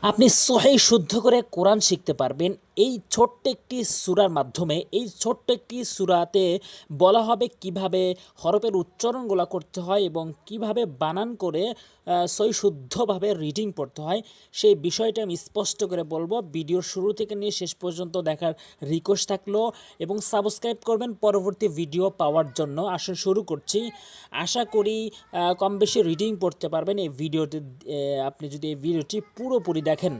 আপনি সহিহ শুদ্ধ করে কোরআন শিখতে পারবেন এই ছোট্ট একটি সূরার মাধ্যমে। এই ছোট্ট একটি সূরাতে বলা হবে কিভাবে হরফের উচ্চারণগুলো করতে হয় এবং কিভাবে বানান করে সহিহ শুদ্ধভাবে রিডিং পড়তে হয়, সেই বিষয়টা আমি স্পষ্ট করে বলবো। ভিডিওর শুরু থেকে নিয়ে শেষ পর্যন্ত দেখার রিকোয়েস্ট থাকলো এবং সাবস্ক্রাইব করবেন পরবর্তী ভিডিও পাওয়ার জন্য। আসুন শুরু করছি। আশা করি কম বেশি রিডিং পড়তে পারবেন এই ভিডিওতে। আপনি যদি এই ভিডিওটি পুরোপুরি দেখেন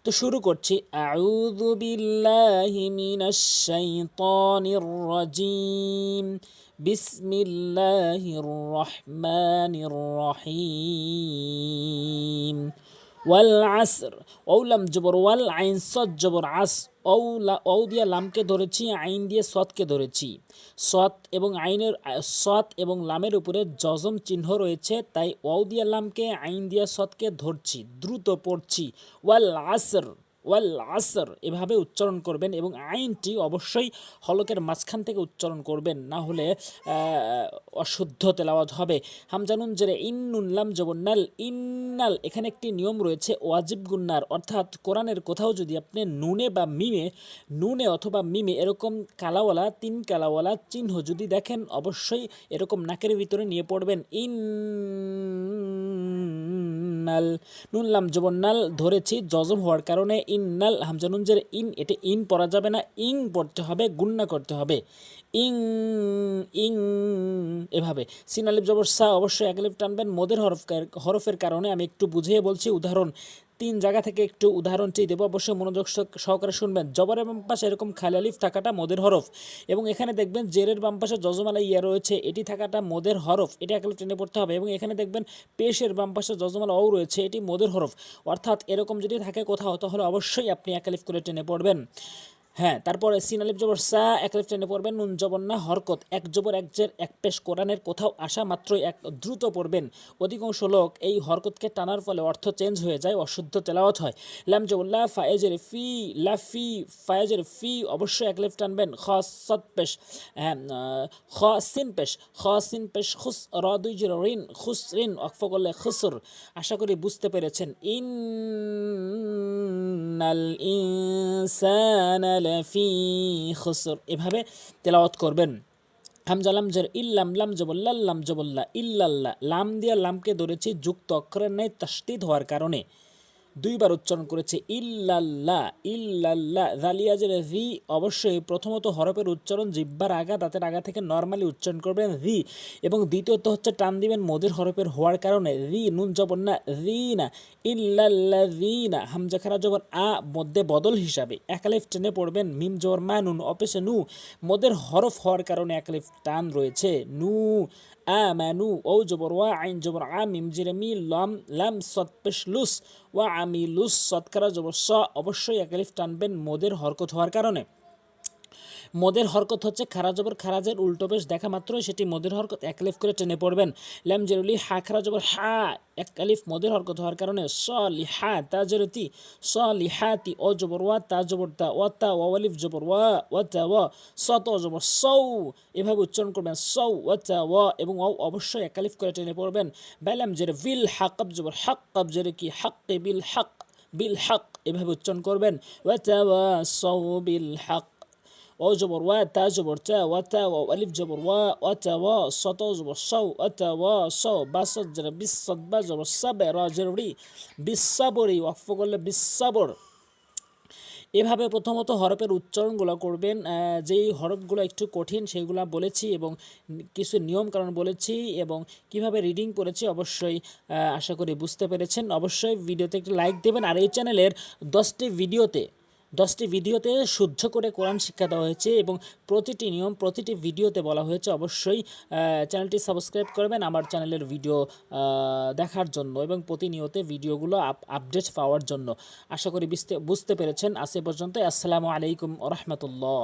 তো শুরু করছি। আউযু বিল্লাহি মিনাশ শাইতানির রাজিম, বিসমিল্লাহির রহমানির রহিম। ওয়াল আসর, লাম জবর ওয়াল, আইন সদ জবর আস। ও দিয়া লামকে ধরেছি, আইন দিয়ে সদকে ধরেছি। সদ এবং আইনের সদ এবং লামের উপরে জজম চিহ্ন রয়েছে, তাই ওয়াও দিয়া লামকে, আইন দিয়া সদকে ধরছি, দ্রুত পড়ছি। ওয়াল আসর, ওয়াল আসর এভাবে উচ্চারণ করবেন এবং আইনটি অবশ্যই হলকের মাঝখান থেকে উচ্চারণ করবেন, না হলে অশুদ্ধ তেলাওয়াত হবে। হামজানুন জেরে ইন্নুন লাম জবন্নাল, ইন্নাল। এখানে একটি নিয়ম রয়েছে ওয়াজিব গুন্নার, অর্থাৎ কোরআনের কোথাও যদি আপনি নুনে বা মিমে, নুনে অথবা মিমে এরকম কালাওয়ালা, তিন কালাওয়ালা চিহ্ন যদি দেখেন, অবশ্যই এরকম নাকের ভিতরে নিয়ে পড়বেন। ইন্নাল, নুন লাম জবন্নাল ধরেছি জজম হওয়ার কারণে। ইন্নাল, হামজানুন জের ইন, এটা ইন পড়া যাবে না, ইং পড়তে হবে, গুন্না করতে হবে। ইং, ইং এভাবে। সিন আলিফ জবর সা, অবশ্যই এক আলিফ টানবেন মদের হরফের কারণে। আমি একটু বুঝিয়ে বলছি, উদাহরণ তিন জায়গা থেকে একটু উদাহরণটি দেবো, অবশ্যই মনোযোগ সহকারে শুনবেন। জবরের বাম পাশে এরকম খালি আলিফ থাকাটা মদের হরফ, এবং এখানে দেখবেন জেরের বাম পাশে জজমালা ইয়া রয়েছে, এটি থাকাটা মদের হরফ, এটি এক আলিফ টেনে পড়তে হবে। এবং এখানে দেখবেন পেশের বাম পাশে জজমালা ও রয়েছে, এটি মদের হরফ, অর্থাৎ এরকম যদি থাকে কোথাও, তাহলে অবশ্যই আপনি এক আলিফ করে টেনে পড়বেন। হ্যাঁ, তারপরে সিন আলিফ জবর সা, এক আলিফ টেনে পড়বেন। নুন জবর না, হরকত, এক জবর এক জের এক পেশ, কোরআনের কোথাও আসা মাত্রই এক দ্রুত পড়বেন। অধিকাংশ লোক এই হরকতকে টানার ফলে অর্থ চেঞ্জ হয়ে যায়, অশুদ্ধ তেলাওয়াত হয়। লাম জবর লা, ফায়েজের ফি, লাফি, ফায়েজের ফি, অবশ্যই এক আলিফ টানবেন। খ সদ পেশ, হ্যাঁ, খ সিন পেশ, খ সিন পেশ, খুস র দুই জিরো ঋণ, খুস ঋণ, অক্ফ করলে খুসর। আশা করি বুঝতে পেরেছেন। ইন্নাল ইনসানা লাফি খুসর, এভাবে তেলাওয়াত করবেন। হামজা লাম জের ইল্লাম, লাম জবল্লাল, লাম জবল্লা, ইল্লাল্লাহ। লাম দিয়া লামকে ধরেছি যুক্ত অক্ষরের ন্যায় তাসদীদ হওয়ার কারণে দুইবার উচ্চারণ করেছে। ইল্লাল্লাহ, ইল্লাল্লাহ। জালিয়াজের জি, অবশ্যই প্রথমত হরফের উচ্চারণ জিব্বার আগা, দাঁতের আগা থেকে নর্মালি উচ্চারণ করবেন জি, এবং দ্বিতীয়ত হচ্ছে টান দিবেন মদের হরফের হওয়ার কারণে। জি, নুন জবর না, জি না, ইল্লাল্লাযিনা। হামজা খারা জবর আ, মধ্যে বদল হিসাবে এক আলিফ টেনে পড়বেন। মিম জবর মা, নুন অপেশে নু, মদের হরফ হওয়ার কারণে এক আলিফ টান রয়েছে। নু, আমানু, ও জবর ওয়া, আইন জবর আ, মিম জিরে মি, লাম লাম সদ পেশ লুস, ওয়া আমিলুস, সৎকারা জবর স, অবশ্যই এক আলিফ টানবেন মদের হরকত হওয়ার কারণে। মদের হরকত হচ্ছে খারা জবর খারাজের উল্টো পেশ দেখা মাত্রই সেটি মদের হরকত, এক আলিফ করে টেনে পড়বেন। ল্যাম জেরুলি, হা খারা জবর হা, এক আলিফ মদের হরকত হওয়ার কারণে। স লিহা, তা জেরতি, স লিহাতি, ও জবর ওয়া, তা জবর তা, ওয়া তা, ওয়া আলিফ জবর ওয়া, ওয়া তা ওয়া, স ত জবর সৌ, এভাবে উচ্চারণ করবেন। সৌ, ওয়া তা ওয়া, এবং ও অবশ্যই এক আলিফ করে টেনে পড়বেন। ব্যালাম জের বিল, হাকাব জবর হাক, কাব জেরে কি হাক্কে বিল হাক, বিল হাক, এভাবে উচ্চারণ করবেন। ওয়া তা ওয়া সৌ বিল হাক। ও জবর ওয়া, তা জবর তা, ওয়া তা ওয়া, আলিফ জবর ওয়া, ওয়া তা ওয়া, সত জবর সৌ, ওয়া তা ওয়া সৌ, বা সদ জের বিস, সদ বা জবর সাবে, রা জের রি, বিসাবরি, ওয়াকফ করলে বিসাবর। এভাবে প্রথমত হরফের উচ্চারণগুলো করবেন। যেই হরফগুলো একটু কঠিন সেইগুলো বলেছি, এবং কিছু নিয়ম কারণ বলেছি, এবং কিভাবে রিডিং করেছি অবশ্যই আশা করি বুঝতে পেরেছেন। অবশ্যই ভিডিওতে একটি লাইক দেবেন। আর এই চ্যানেলের 10টি ভিডিওতে শুদ্ধ করে কোরআন শিক্ষা দেওয়া হয়েছে, এবং প্রতিটি নিয়ম প্রতিটি ভিডিওতে বলা হয়েছে। অবশ্যই চ্যানেলটি সাবস্ক্রাইব করবেন আমার চ্যানেলের ভিডিও দেখার জন্য, এবং প্রতিনিয়ত ভিডিওগুলো আপডেট পাওয়ার জন্য। আশা করি বুঝতে পেরেছেন। আজ এ পর্যন্ত। আসসালামু আলাইকুম ওয়া রাহমাতুল্লাহ।